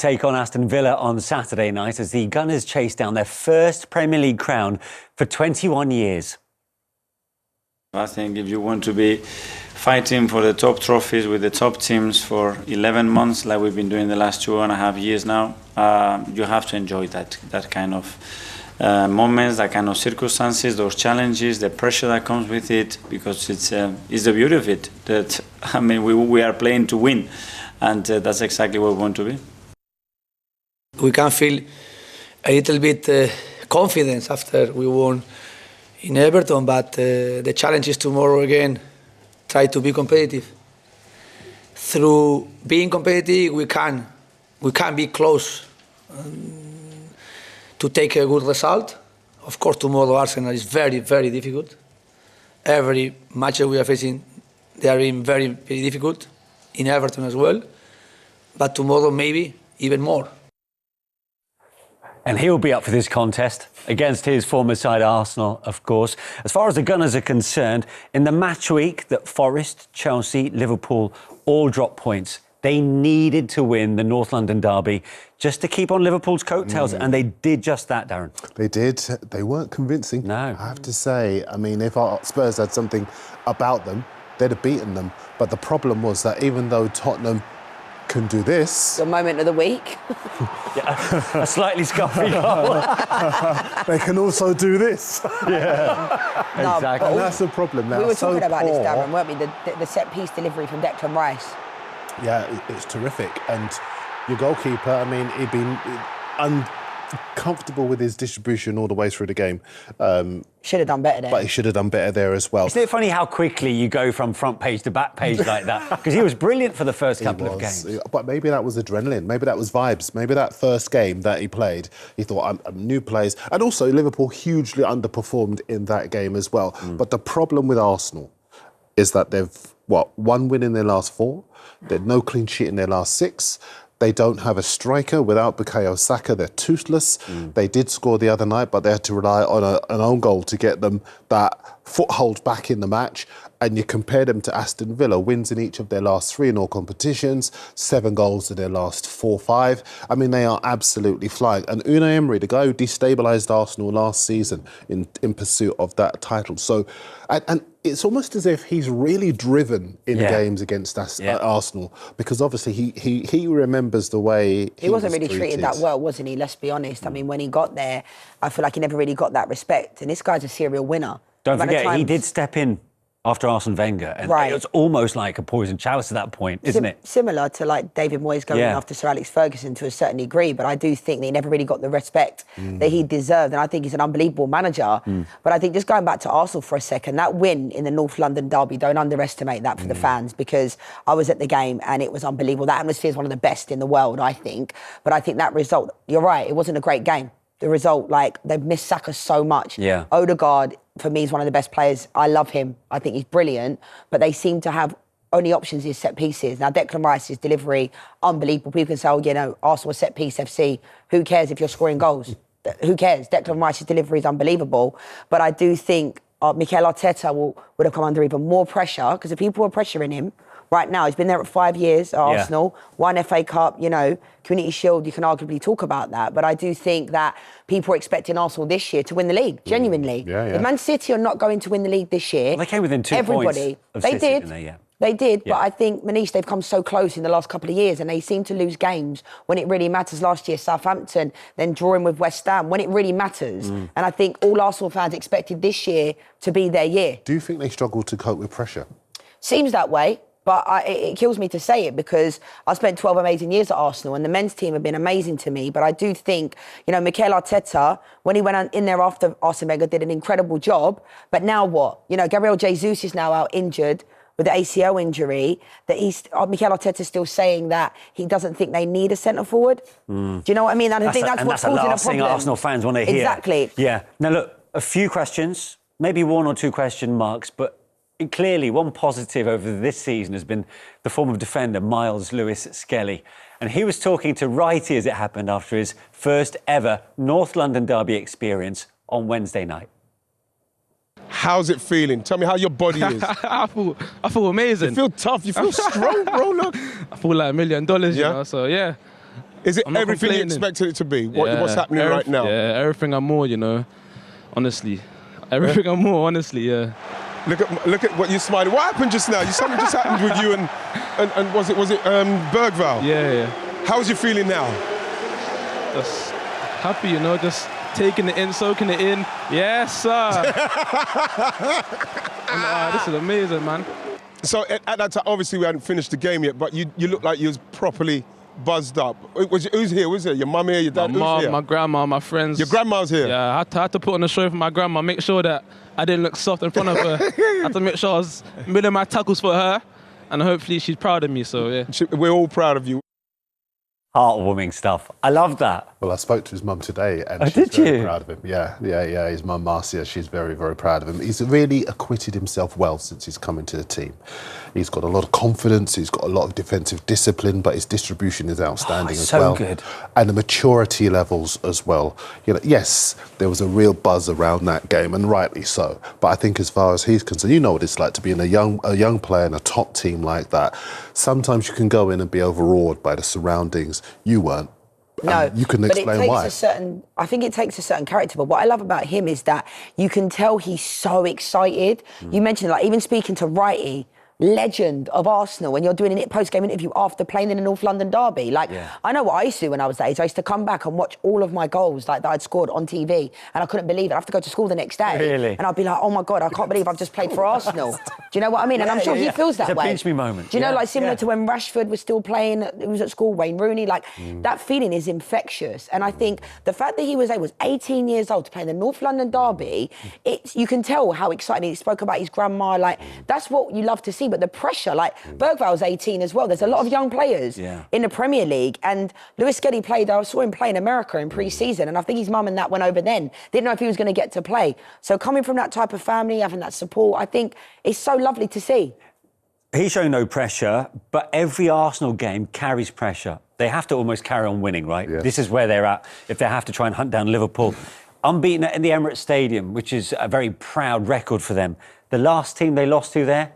take on Aston Villa on Saturday night as the Gunners chase down their first Premier League crown for 21 years. I think if you want to be fighting for the top trophies with the top teams for 11 months, like we've been doing the last 2.5 years now, you have to enjoy that kind of moments, that kind of circumstances, those challenges, the pressure that comes with it, because it's the beauty of it. That I mean, we are playing to win, and that's exactly what we want to be. We can feel a little bit confidence after we won in Everton, but the challenge is tomorrow again, try to be competitive. Through being competitive, we can be close to take a good result. Of course, tomorrow Arsenal is very, very difficult. Every match that we are facing, they are in very, very difficult, in Everton as well. But tomorrow, maybe even more. And he'll be up for this contest against his former side Arsenal, of course. As far as the Gunners are concerned, in the match week that Forest, Chelsea, Liverpool all dropped points, they needed to win the North London derby just to keep on Liverpool's coattails, and they did just that, Darren. They did. They weren't convincing. No. I have to say, I mean, if our Spurs had something about them, they'd have beaten them. But the problem was that even though Tottenham can do this... The moment of the week. Yeah, a slightly scuffy goal. they can also do this. Yeah, no, exactly. And that's the problem now. We were talking about this, poor. Darren, weren't we? The set-piece delivery from Declan Rice. Yeah, it's terrific. And your goalkeeper, I mean, he'd been uncomfortable with his distribution all the way through the game. Should have done better there. But he should have done better there as well. Isn't it funny how quickly you go from front page to back page like that? Because he was brilliant for the first couple of games. But maybe that was adrenaline. Maybe that was vibes. Maybe that first game that he played, he thought, I'm new players. And also, Liverpool hugely underperformed in that game as well. But the problem with Arsenal is that they've, one win in their last 4. They had no clean sheet in their last 6. They don't have a striker. Without Bukayo Saka, they're toothless. They did score the other night, but they had to rely on an own goal to get them that foothold back in the match. And you compare them to Aston Villa, wins in each of their last 3 in all competitions, 7 goals in their last 4-5. I mean, they are absolutely flying. And Unai Emery, the guy who destabilised Arsenal last season in pursuit of that title. So, and it's almost as if he's really driven in games against Arsenal, because obviously he remembers the way he wasn't was really treated that well, wasn't he? Let's be honest. I mean, when he got there, I feel like he never really got that respect. And this guy's a serial winner. Don't forget, he did step in after Arsene Wenger, and it was almost like a poison chalice at that point, isn't it? Similar to like David Moyes going after Sir Alex Ferguson to a certain degree, but I do think that he never really got the respect that he deserved, and I think he's an unbelievable manager. But I think just going back to Arsenal for a second, that win in the North London derby, don't underestimate that for the fans, because I was at the game and it was unbelievable. That atmosphere is one of the best in the world, I think. But I think that result, you're right, it wasn't a great game. The result, like, they've missed Saka so much. Yeah. Odegaard, for me, is one of the best players. I love him. I think he's brilliant. But they seem to have only options is set pieces. Now, Declan Rice's delivery, unbelievable. People can say, oh, you know, Arsenal set piece FC. Who cares if you're scoring goals? Who cares? Declan Rice's delivery is unbelievable. But I do think Mikel Arteta would have come under even more pressure, because if people were pressuring him right now, he's been there for 5 years at Arsenal, 1 FA Cup, you know, Community Shield, you can arguably talk about that. But I do think that people are expecting Arsenal this year to win the league, genuinely. If Man City are not going to win the league this year... Well, they came within 2 points of City, didn't they? They did, but I think, Manish, they've come so close in the last couple of years, and they seem to lose games when it really matters. Last year, Southampton, then drawing with West Ham, when it really matters. And I think all Arsenal fans expected this year to be their year. Do you think they struggle to cope with pressure? Seems that way. But it kills me to say it, because I spent 12 amazing years at Arsenal and the men's team have been amazing to me. But I do think, you know, Mikel Arteta, when he went in there after Arsene Wenger, did an incredible job. But now what? You know, Gabriel Jesus is now out injured with the ACL injury, that Mikel Arteta's still saying that he doesn't think they need a centre-forward. Do you know what I mean? I think that's what's causing a problem. That's the last thing Arsenal fans want to hear. Exactly. Yeah. Now, look, a few questions, maybe 1 or 2 question marks, but clearly, one positive over this season has been the form of defender, Miles Lewis-Skelly. And he was talking to Righty as it happened after his first ever North London derby experience on Wednesday night. How's it feeling? Tell me how your body is. I feel amazing. You feel tough, you feel strong, bro, look. I feel like $1 million, you know, so yeah. Is it I'm not everything you complaining. expected it to be? What's happening right now? Yeah, everything and more, you know. Honestly. Everything and more, honestly, yeah. Look at what you're smiling. What happened just now? Something just happened with you and was it Bergvall? Yeah. How's you feeling now? Just happy, you know, just taking it in, soaking it in. Yes, sir. This is amazing, man. So at that time, obviously we hadn't finished the game yet, but you looked like you was properly buzzed up. Who's here? Who's here? Your mum here? Your dad? My mum, here? my grandma, my friends. Your grandma's here? Yeah, I had to put on a show for my grandma, make sure that I didn't look soft in front of her. I had to make sure I was milling my tackles for her, and hopefully she's proud of me, so yeah. We're all proud of you. Heartwarming stuff. I love that. Well, I spoke to his mum today, and she's did very you? proud of him. Yeah. His mum, Marcia, she's very, very proud of him. He's really acquitted himself well since he's come into the team. He's got a lot of confidence. He's got a lot of defensive discipline, but his distribution is outstanding as well. So good. And the maturity levels as well. You know, yes, there was a real buzz around that game, and rightly so. But I think as far as he's concerned, you know what it's like to be in a young player in a top team like that. Sometimes you can go in and be overawed by the surroundings. You weren't. No, you can explain why. I think it takes a certain character, but what I love about him is that you can tell he's so excited. You mentioned, like, even speaking to Wrighty, legend of Arsenal, when you're doing a post-game interview after playing in the North London derby. Like, I know what I used to do when I was that age. I used to come back and watch all of my goals that I'd scored on TV, and I couldn't believe it. I'd have to go to school the next day. Really? And I'd be like, oh my God, I can't believe I've just played for Arsenal. Do you know what I mean? And I'm sure he feels that It's way. a pinch me moment. Do you know, like, similar to when Rashford was still playing, he was at school, Wayne Rooney, like, that feeling is infectious. And I think the fact that he was 18 years old to play in the North London derby, you can tell how excited he spoke about his grandma. Like, that's what you love to see. But the pressure, like, Bergvall's 18 as well. There's a lot of young players in the Premier League. And Lewis Skelly I saw him play in America in pre-season, and I think his mum and that went over then. Didn't know if he was going to get to play. So coming from that type of family, having that support, I think it's so lovely to see. He's showing no pressure, but every Arsenal game carries pressure. They have to almost carry on winning, right? Yes. This is where they're at, if they have to try and hunt down Liverpool. Unbeaten in the Emirates Stadium, which is a very proud record for them. The last team they lost to there,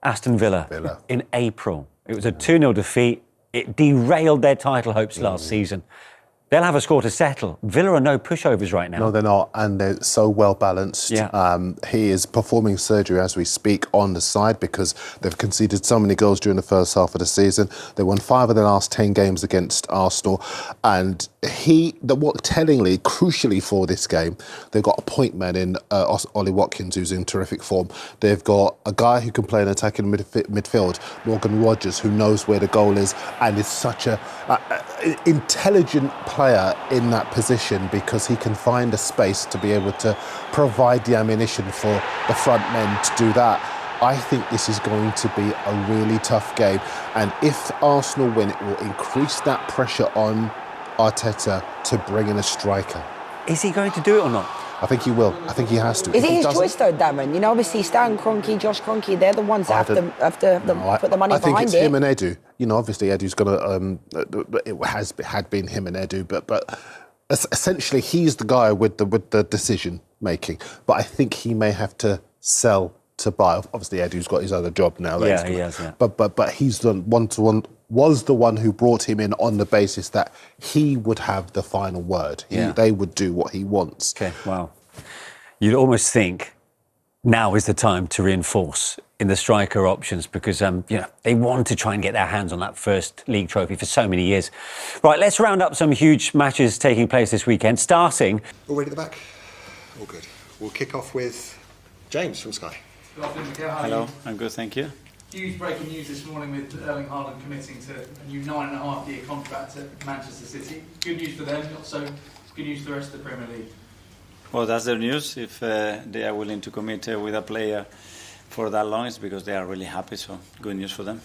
Aston Villa, in April. It was a 2-0 defeat. It derailed their title hopes last season. They'll have a score to settle. Villa are no pushovers right now. No, they're not, and they're so well balanced. Yeah. He is performing surgery as we speak on the side because they've conceded so many goals during the first half of the season. They won 5 of the last 10 games against Arsenal, and tellingly, crucially for this game, they've got a point man in Ollie Watkins, who's in terrific form. They've got a guy who can play an attacking midfield, Morgan Rogers, who knows where the goal is and is such a intelligent player in that position because he can find a space to be able to provide the ammunition for the front men to do that. I think this is going to be a really tough game, and if Arsenal win, it will increase that pressure on Arteta to bring in a striker. Is he going to do it or not? I think he will. I think he has to. Is it his choice though, Darren? You know, obviously Stan Kroenke, Josh Kroenke, they're the ones that have to put the money behind it. I think it's him and Edu. You know, obviously Edu's going to. It had been him and Edu, but essentially he's the guy with the decision making. But I think he may have to sell to buy. Obviously Edu's got his other job now. Yeah, he has. Yeah. But he's the one-to-one. Was the one who brought him in on the basis that he would have the final word. They would do what he wants. Okay, wow. You'd almost think now is the time to reinforce in the striker options because, they want to try and get their hands on that first league trophy for so many years. Right, let's round up some huge matches taking place this weekend, starting... All ready at the back? All good. We'll kick off with James from Sky. Good afternoon, Mikel. How are Hello, you? I'm good, thank you. Huge breaking news this morning with Erling Haaland committing to a new 9.5-year contract at Manchester City. Good news for them, not so good news for the rest of the Premier League. Well, that's their news. If they are willing to commit with a player for that long, it's because they are really happy, so good news for them.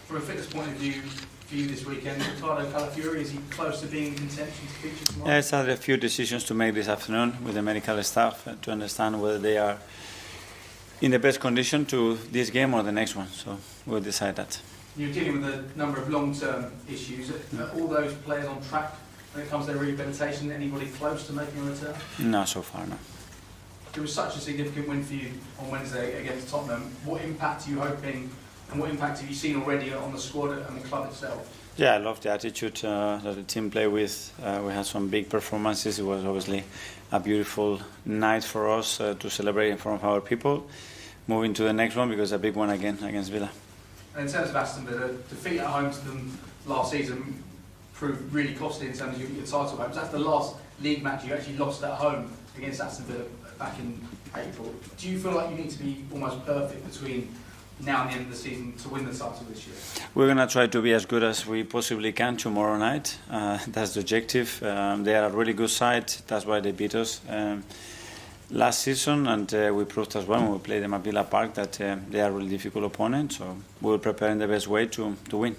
From a fitness point of view, for you this weekend, Ricardo Calafiori, is he close to being in contention to feature tomorrow? Yes, I had a few decisions to make this afternoon with the medical staff to understand whether they are in the best condition to this game or the next one, so we'll decide that. You're dealing with a number of long-term issues. Are all those players on track when it comes to their rehabilitation? Anybody close to making a return? No, so far, no. It was such a significant win for you on Wednesday against Tottenham. What impact are you hoping, and what impact have you seen already on the squad and the club itself? Yeah, I love the attitude that the team played with. We had some big performances. It was obviously a beautiful night for us to celebrate in front of our people. Moving to the next one because a big one again against Villa. And in terms of Aston Villa, defeat at home to them last season proved really costly in terms of your title hopes. That's the last league match you actually lost at home against Aston Villa back in April. Do you feel like you need to be almost perfect between now and the end of the season to win the title this year? We're going to try to be as good as we possibly can tomorrow night. That's the objective. They are a really good side. That's why they beat us last season, and we proved as well when we played them at Villa Park that they are a really difficult opponent. So we'll prepare in the best way to win.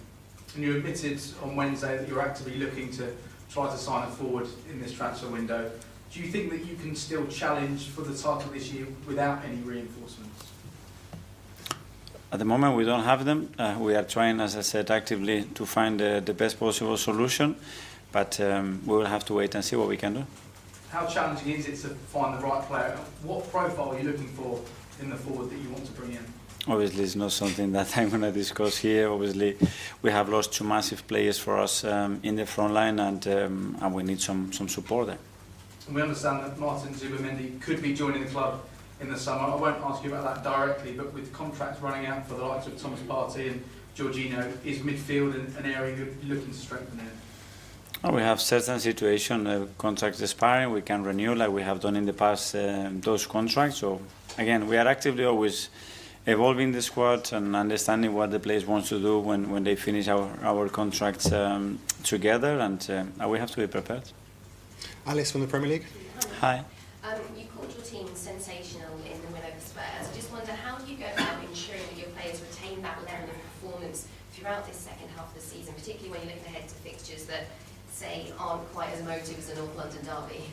And you admitted on Wednesday that you're actively looking to try to sign a forward in this transfer window. Do you think that you can still challenge for the title this year without any reinforcements? At the moment, we don't have them. We are trying, as I said, actively to find the best possible solution, but we will have to wait and see what we can do. How challenging is it to find the right player? What profile are you looking for in the forward that you want to bring in? Obviously, it's not something that I'm going to discuss here. Obviously, we have lost two massive players for us in the front line, and we need some support there. And we understand that Martin Zubimendi could be joining the club in the summer. I won't ask you about that directly, but with contracts running out for the likes of Thomas Partey and Jorginho, is midfield an area you're looking to strengthen in? Oh, we have certain situations, contracts expiring, we can renew like we have done in the past those contracts. So again, we are actively always evolving the squad and understanding what the players want to do when they finish our contracts together, and we have to be prepared. Alice from the Premier League. Hi. You called your team sensational in the win over Spurs. I just wonder, how do you go about ensuring that your players retain that level of performance throughout this second half of the season, particularly when you're looking ahead to fixtures that, say, aren't quite as emotive as a North London derby?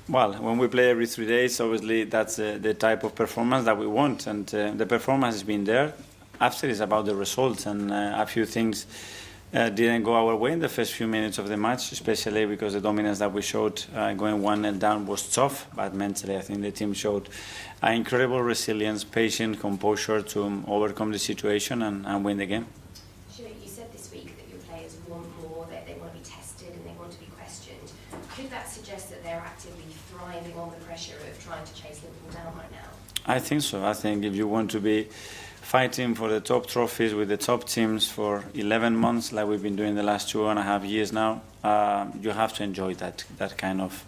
Well, when we play every 3 days, obviously that's the type of performance that we want, and the performance has been there. After it's about the results, and a few things didn't go our way in the first few minutes of the match, especially because the dominance that we showed going 1-0 down was tough, but mentally I think the team showed incredible resilience, patience, composure to overcome the situation and win the game. Sure, you said this week that your players want more, that they want to be tested and they want to be questioned. Could that suggest that they're actively thriving on the pressure of trying to chase Liverpool down right now? I think so. I think if you want to be fighting for the top trophies with the top teams for 11 months, like we've been doing the last 2.5 years now, you have to enjoy that kind of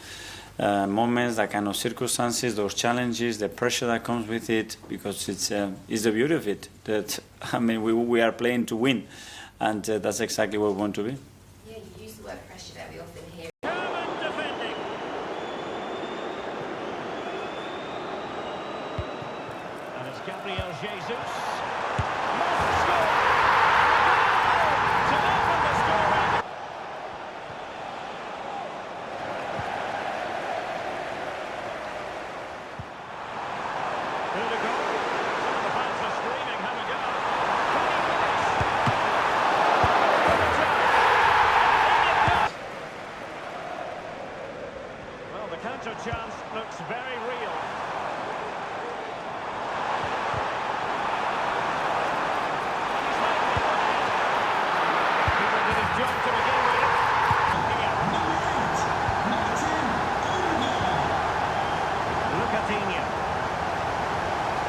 moments, that kind of circumstances, those challenges, the pressure that comes with it, because it's the beauty of it. That I mean, we are playing to win, and that's exactly what we want to be. Yeah, you use the word pressure there. We often hear. And it's Gabriel Jesus. Chance looks very real. People did his job to begin with. Lucatinha.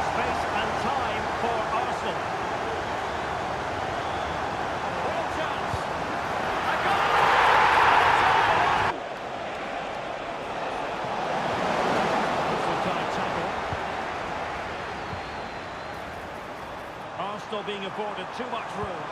Space and time for Arsenal. Real chance. A goal! Arsenal being afforded too much room.